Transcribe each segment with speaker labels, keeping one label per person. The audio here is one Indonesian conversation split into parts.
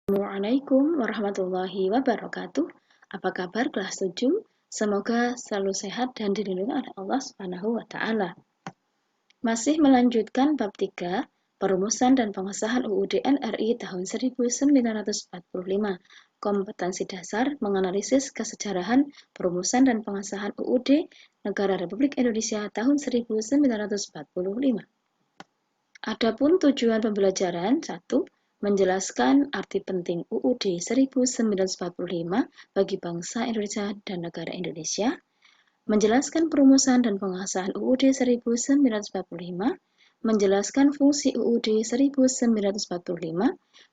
Speaker 1: Assalamualaikum warahmatullahi wabarakatuh. Apa kabar kelas 7? Semoga selalu sehat dan dilindungi oleh Allah Subhanahu wa taala. Masih melanjutkan bab 3, perumusan dan pengesahan UUD NRI tahun 1945. Kompetensi dasar menganalisis kesejarahan perumusan dan pengesahan UUD Negara Republik Indonesia tahun 1945. Adapun tujuan pembelajaran 1. Menjelaskan arti penting UUD 1945 bagi bangsa Indonesia dan negara Indonesia, menjelaskan perumusan dan pengesahan UUD 1945, menjelaskan fungsi UUD 1945,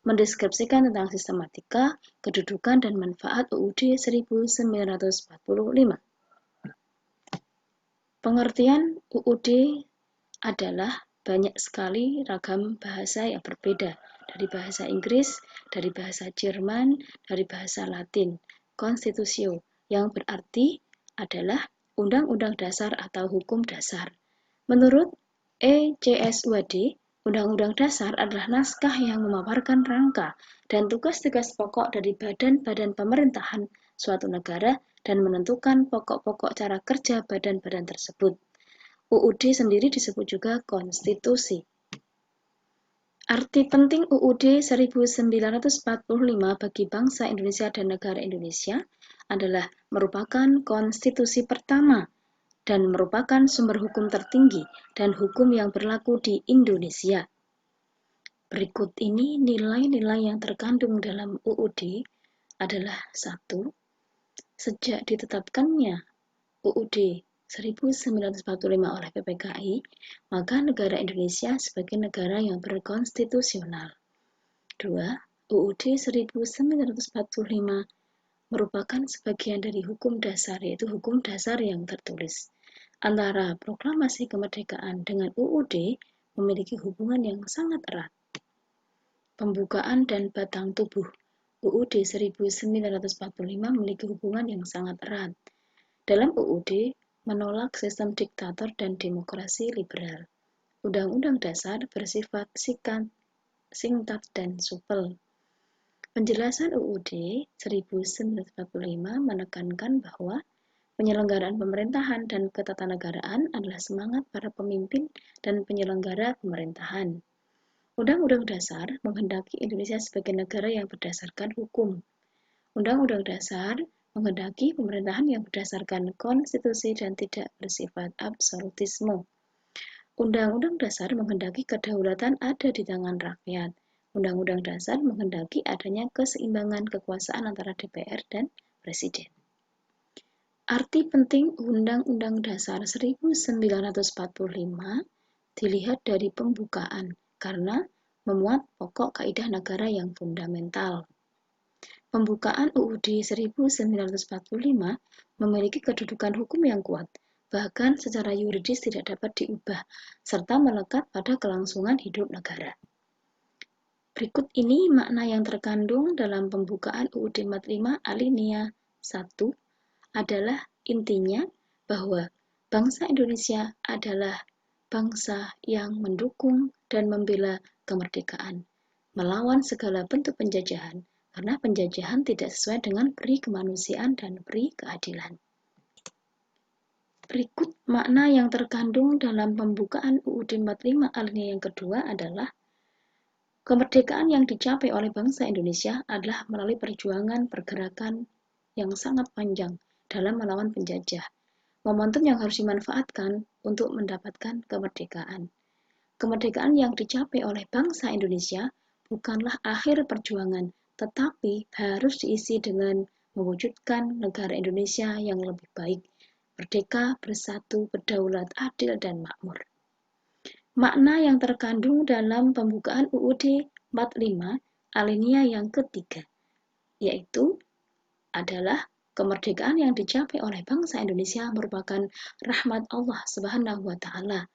Speaker 1: mendeskripsikan tentang sistematika, kedudukan, dan manfaat UUD 1945. Pengertian UUD adalah banyak sekali ragam bahasa yang berbeda, dari bahasa Inggris, dari bahasa Jerman, dari bahasa Latin. Constitutio, yang berarti adalah Undang-Undang Dasar atau Hukum Dasar. Menurut ECSUAD, Undang-Undang Dasar adalah naskah yang memaparkan rangka dan tugas-tugas pokok dari badan-badan pemerintahan suatu negara dan menentukan pokok-pokok cara kerja badan-badan tersebut. UUD sendiri disebut juga konstitusi. Arti penting UUD 1945 bagi bangsa Indonesia dan negara Indonesia adalah merupakan konstitusi pertama dan merupakan sumber hukum tertinggi dan hukum yang berlaku di Indonesia. Berikut ini nilai-nilai yang terkandung dalam UUD adalah 1. Sejak ditetapkannya UUD 1945 oleh PPKI, maka negara Indonesia sebagai negara yang berkonstitusional. 2. UUD 1945 merupakan sebagian dari hukum dasar, yaitu hukum dasar yang tertulis. Antara proklamasi kemerdekaan dengan UUD memiliki hubungan yang sangat erat. Pembukaan dan batang tubuh UUD 1945 memiliki hubungan yang sangat erat. Dalam UUD, menolak sistem diktator dan demokrasi liberal. Undang-undang dasar bersifat singkat dan supel. Penjelasan UUD 1945 menekankan bahwa penyelenggaraan pemerintahan dan ketatanegaraan adalah semangat para pemimpin dan penyelenggara pemerintahan. Undang-undang dasar menghendaki Indonesia sebagai negara yang berdasarkan hukum. Undang-undang dasar menghendaki pemerintahan yang berdasarkan konstitusi dan tidak bersifat absolutisme. Undang-undang dasar menghendaki kedaulatan ada di tangan rakyat. Undang-undang dasar menghendaki adanya keseimbangan kekuasaan antara DPR dan Presiden. Arti penting Undang-Undang Dasar 1945 dilihat dari pembukaan karena memuat pokok kaidah negara yang fundamental. Pembukaan UUD 1945 memiliki kedudukan hukum yang kuat, bahkan secara yuridis tidak dapat diubah, serta melekat pada kelangsungan hidup negara. Berikut ini makna yang terkandung dalam pembukaan UUD 45 alinea 1 adalah intinya bahwa bangsa Indonesia adalah bangsa yang mendukung dan membela kemerdekaan, melawan segala bentuk penjajahan, karena penjajahan tidak sesuai dengan peri kemanusiaan dan peri keadilan. Berikut makna yang terkandung dalam pembukaan UUD 45 alinea yang kedua adalah kemerdekaan yang dicapai oleh bangsa Indonesia adalah melalui perjuangan pergerakan yang sangat panjang dalam melawan penjajah. Momentum yang harus dimanfaatkan untuk mendapatkan kemerdekaan. Kemerdekaan yang dicapai oleh bangsa Indonesia bukanlah akhir perjuangan, tetapi harus diisi dengan mewujudkan negara Indonesia yang lebih baik, merdeka, bersatu, berdaulat, adil, dan makmur. Makna yang terkandung dalam pembukaan UUD 45 alinea yang ketiga, yaitu adalah kemerdekaan yang dicapai oleh bangsa Indonesia merupakan rahmat Allah Subhanahu wa taala.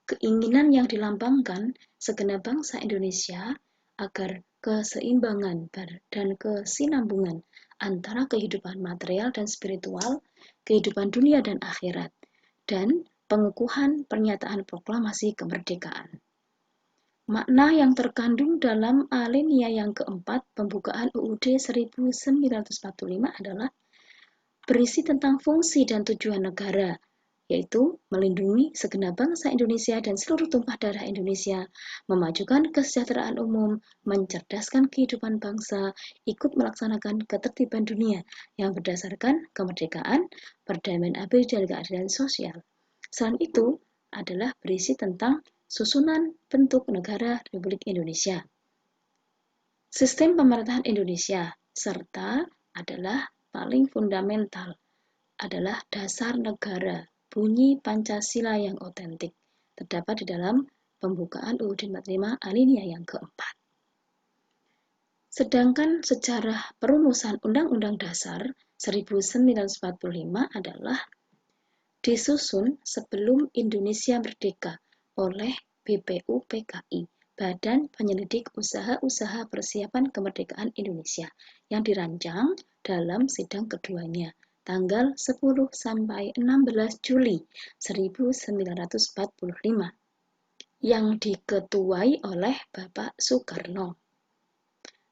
Speaker 1: Keinginan yang dilambangkan segenap bangsa Indonesia agar keseimbangan dan kesinambungan antara kehidupan material dan spiritual, kehidupan dunia dan akhirat, dan pengukuhan pernyataan proklamasi kemerdekaan. Makna yang terkandung dalam alinea yang keempat pembukaan UUD 1945 adalah berisi tentang fungsi dan tujuan negara, yaitu melindungi segenap bangsa Indonesia dan seluruh tumpah darah Indonesia, memajukan kesejahteraan umum, mencerdaskan kehidupan bangsa, ikut melaksanakan ketertiban dunia yang berdasarkan kemerdekaan, perdamaian abadi dan keadilan sosial. Selain itu, adalah berisi tentang susunan bentuk negara Republik Indonesia, sistem pemerintahan Indonesia, serta adalah paling fundamental, adalah dasar negara, bunyi Pancasila yang otentik, terdapat di dalam pembukaan UUD 45 alinea yang keempat. Sedangkan sejarah perumusan Undang-Undang Dasar 1945 adalah disusun sebelum Indonesia merdeka oleh BPUPKI, Badan Penyelidik Usaha-Usaha Persiapan Kemerdekaan Indonesia, yang dirancang dalam sidang keduanya, tanggal 10 sampai 16 Juli 1945, yang diketuai oleh Bapak Soekarno.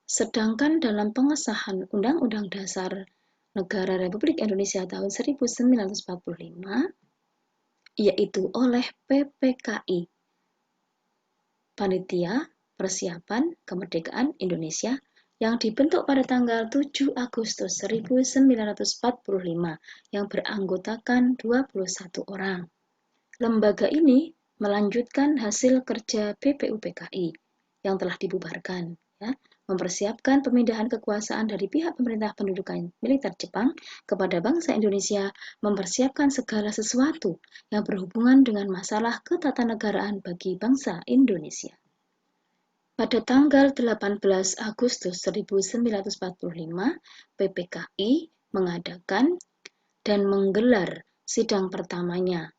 Speaker 1: Sedangkan dalam pengesahan Undang-Undang Dasar Negara Republik Indonesia tahun 1945, yaitu oleh PPKI, Panitia Persiapan Kemerdekaan Indonesia, yang dibentuk pada tanggal 7 Agustus 1945 yang beranggotakan 21 orang. Lembaga ini melanjutkan hasil kerja BPUPKI yang telah dibubarkan, mempersiapkan pemindahan kekuasaan dari pihak pemerintah pendudukan militer Jepang kepada bangsa Indonesia, mempersiapkan segala sesuatu yang berhubungan dengan masalah ketatanegaraan bagi bangsa Indonesia. Pada tanggal 18 Agustus 1945, PPKI mengadakan dan menggelar sidang pertamanya,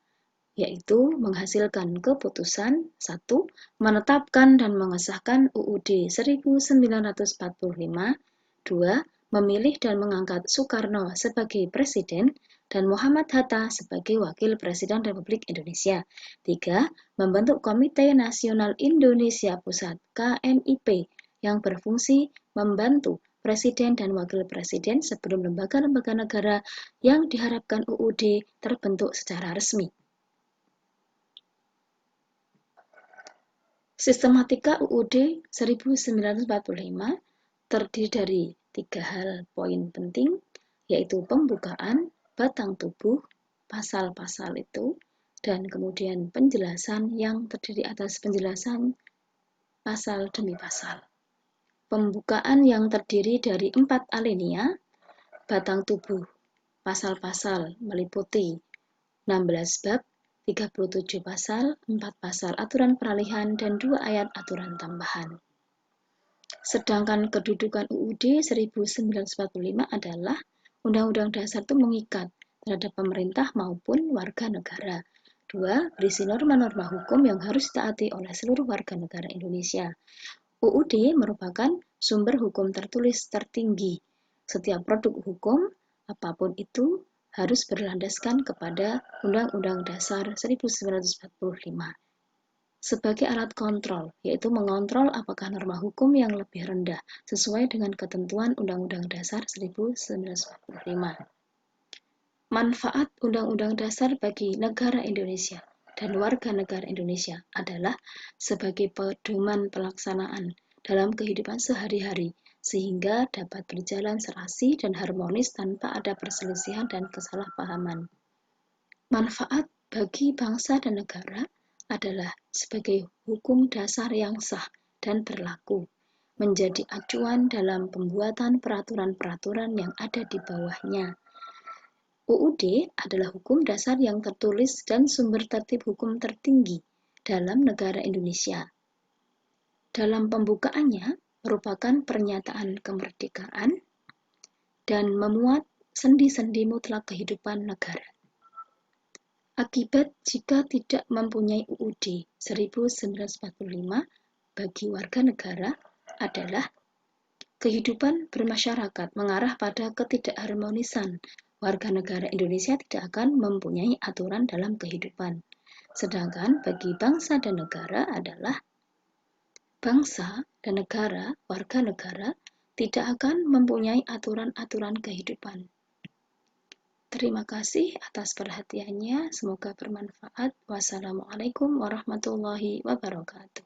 Speaker 1: yaitu menghasilkan keputusan 1. Menetapkan dan mengesahkan UUD 1945, 2. Memilih dan mengangkat Soekarno sebagai Presiden dan Muhammad Hatta sebagai Wakil Presiden Republik Indonesia, 3. Membentuk Komite Nasional Indonesia Pusat KNIP yang berfungsi membantu Presiden dan Wakil Presiden sebelum lembaga-lembaga negara yang diharapkan UUD terbentuk secara resmi. Sistematika UUD 1945 terdiri dari 3 hal poin penting, yaitu pembukaan, batang tubuh, pasal-pasal itu, dan kemudian penjelasan yang terdiri atas penjelasan pasal demi pasal. Pembukaan yang terdiri dari 4 alinea, batang tubuh, pasal-pasal meliputi 16 bab, 37 pasal, 4 pasal aturan peralihan, dan 2 ayat aturan tambahan. Sedangkan kedudukan UUD 1945 adalah Undang-Undang Dasar itu mengikat terhadap pemerintah maupun warga negara. 2. Berisi norma-norma hukum yang harus ditaati oleh seluruh warga negara Indonesia. UUD merupakan sumber hukum tertulis tertinggi. Setiap produk hukum, apapun itu, harus berlandaskan kepada Undang-Undang Dasar 1945 sebagai alat kontrol, yaitu mengontrol apakah norma hukum yang lebih rendah sesuai dengan ketentuan Undang-Undang Dasar 1945. Manfaat Undang-Undang Dasar bagi negara Indonesia dan warga negara Indonesia adalah sebagai pedoman pelaksanaan dalam kehidupan sehari-hari, sehingga dapat berjalan serasi dan harmonis tanpa ada perselisihan dan kesalahpahaman. Manfaat bagi bangsa dan negara adalah sebagai hukum dasar yang sah dan berlaku, menjadi acuan dalam pembuatan peraturan-peraturan yang ada di bawahnya. UUD adalah hukum dasar yang tertulis dan sumber tertib hukum tertinggi dalam negara Indonesia. Dalam pembukaannya merupakan pernyataan kemerdekaan dan memuat sendi-sendi mutlak kehidupan negara. Akibat jika tidak mempunyai UUD 1945 bagi warga negara adalah kehidupan bermasyarakat mengarah pada ketidakharmonisan. Warga negara Indonesia tidak akan mempunyai aturan dalam kehidupan. Sedangkan bagi bangsa dan negara adalah bangsa dan negara, warga negara, tidak akan mempunyai aturan-aturan kehidupan. Terima kasih atas perhatiannya, semoga bermanfaat. Wassalamualaikum warahmatullahi wabarakatuh.